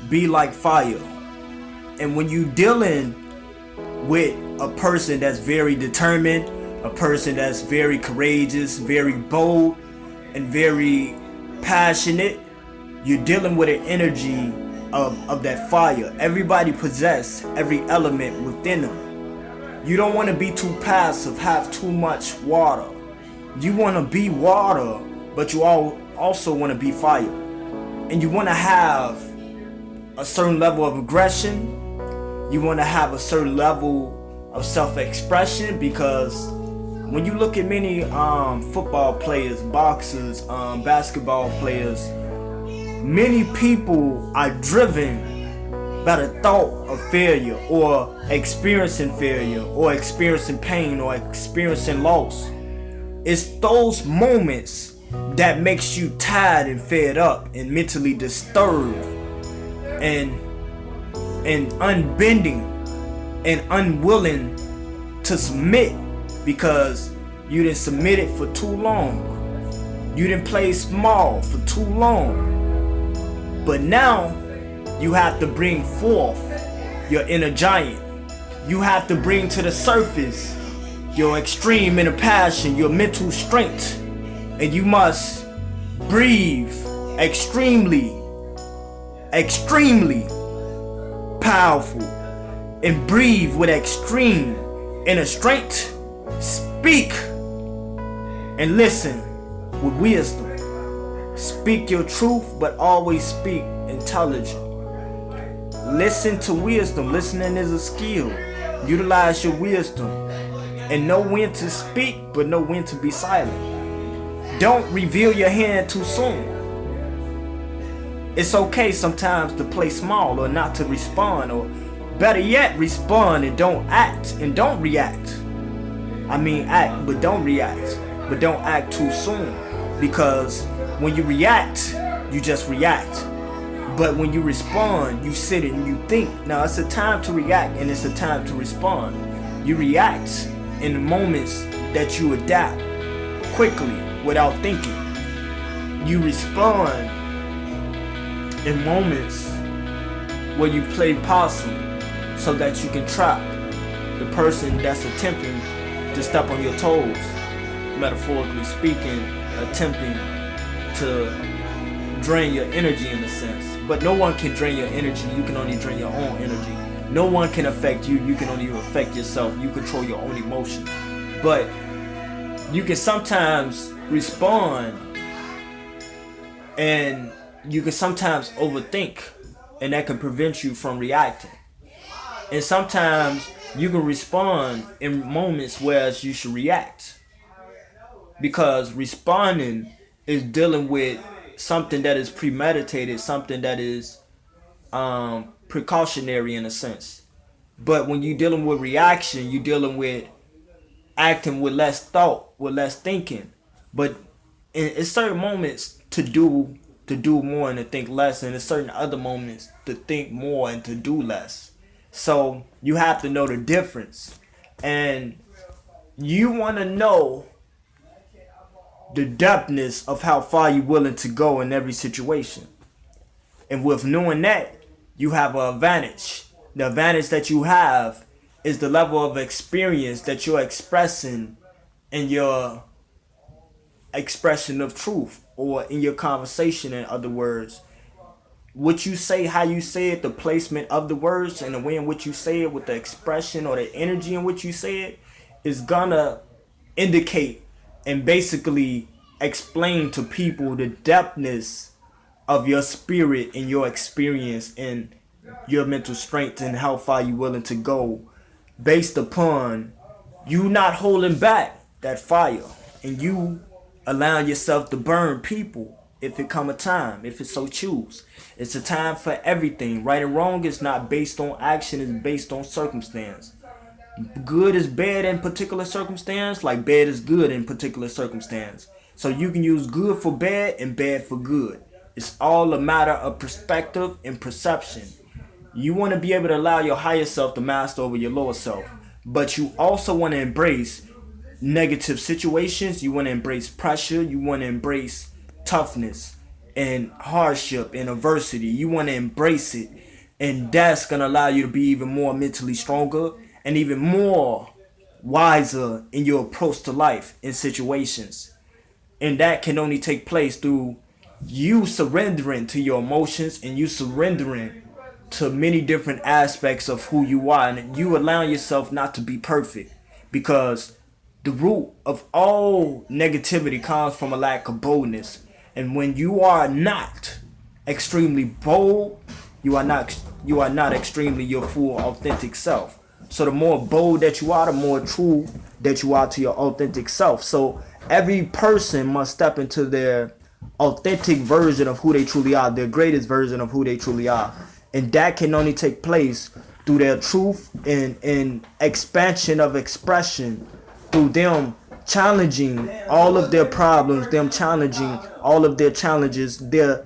be like fire. And when you dealing with a person that's very determined, a person that's very courageous, very bold, and very passionate, you're dealing with an energy of that fire. Everybody possess every element within them. You don't want to be too passive, have too much water. You want to be water, but you also want to be fire. And you want to have a certain level of aggression. You want to have a certain level of self-expression, because when you look at many football players, boxers, basketball players, many people are driven by the thought of failure, or experiencing failure, or experiencing pain, or experiencing loss. It's those moments that makes you tired and fed up and mentally disturbed and unbending and unwilling to submit, because you didn't submit it for too long. You didn't play small for too long. But now you have to bring forth your inner giant. You have to bring to the surface your extreme inner passion, your mental strength. And you must breathe extremely powerful, and breathe with extreme inner strength. Speak and listen with wisdom. Speak your truth, but always speak intelligent. Listen to wisdom. Listening is a skill. Utilize your wisdom and know when to speak, but know when to be silent. Don't reveal your hand too soon. It's okay sometimes to play small, or not to respond, or better yet, respond and don't act and don't react. I mean, act, but don't react. But don't act too soon, because when you react, you just react. But when you respond, you sit and you think. Now, it's a time to react and it's a time to respond. You react in the moments that you adapt quickly without thinking. You respond in moments where you play possum, so that you can trap the person that's attempting to step on your toes, metaphorically speaking, attempting to drain your energy in a sense. But no one can drain your energy. You can only drain your own energy. No one can affect you. You can only affect yourself. You control your own emotions. But you can sometimes respond, and you can sometimes overthink, and that can prevent you from reacting. And sometimes you can respond in moments where you should react, because responding is dealing with something that is premeditated, something that is precautionary in a sense. But when you're dealing with reaction, you're dealing with acting with less thought, with less thinking. But in certain moments to do more and to think less, and in certain other moments to think more and to do less. So you have to know the difference, and you want to know the depthness of how far you're willing to go in every situation. And with knowing that, you have an advantage. The advantage that you have is the level of experience that you're expressing in your expression of truth, or in your conversation, in other words. What you say, how you say it, the placement of the words, and the way in which you say it, with the expression or the energy in which you say it, is gonna indicate and basically explain to people the depthness of your spirit and your experience and your mental strength, and how far you're willing to go, based upon you not holding back that fire, and you allowing yourself to burn people if it come a time, if it so choose. It's a time for everything. Right and wrong is not based on action, it's based on circumstance. Good is bad in particular circumstance, like bad is good in particular circumstance. So you can use good for bad and bad for good. It's all a matter of perspective and perception. You want to be able to allow your higher self to master over your lower self, but you also want to embrace negative situations. You want to embrace pressure. You want to embrace toughness and hardship and adversity. You want to embrace it, and that's gonna allow you to be even more mentally stronger and even more wiser in your approach to life in situations. And that can only take place through you surrendering to your emotions and you surrendering to many different aspects of who you are, and you allowing yourself not to be perfect, because the root of all negativity comes from a lack of boldness. And when you are not extremely bold, you are not extremely your full authentic self. So the more bold that you are, the more true that you are to your authentic self. So every person must step into their authentic version of who they truly are, their greatest version of who they truly are. And that can only take place through their truth and expansion of expression, through them challenging all of their problems, them challenging all of their challenges, them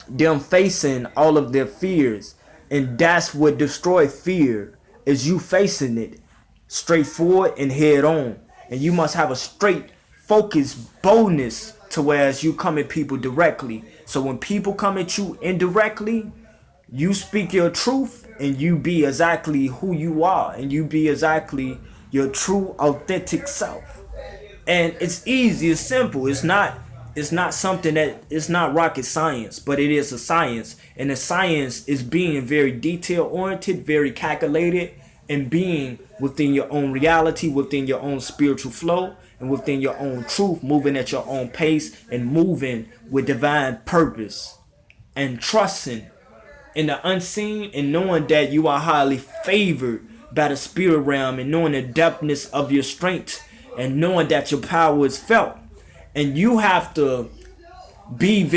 them facing all of their fears. And that's what destroy fear, is you facing it straightforward and head on. And you must have a straight focused boldness to whereas you come at people directly. So when people come at you indirectly, you speak your truth and you be exactly who you are, and you be exactly your true authentic self. And it's easy, it's simple. It's not something that, it's not rocket science, but it is a science. And the science is being very detail oriented, very calculated, and being within your own reality, within your own spiritual flow, and within your own truth, moving at your own pace and moving with divine purpose, and trusting in the unseen, and knowing that you are highly favored by the spirit realm, and knowing the depthness of your strength, and knowing that your power is felt. And you have to be very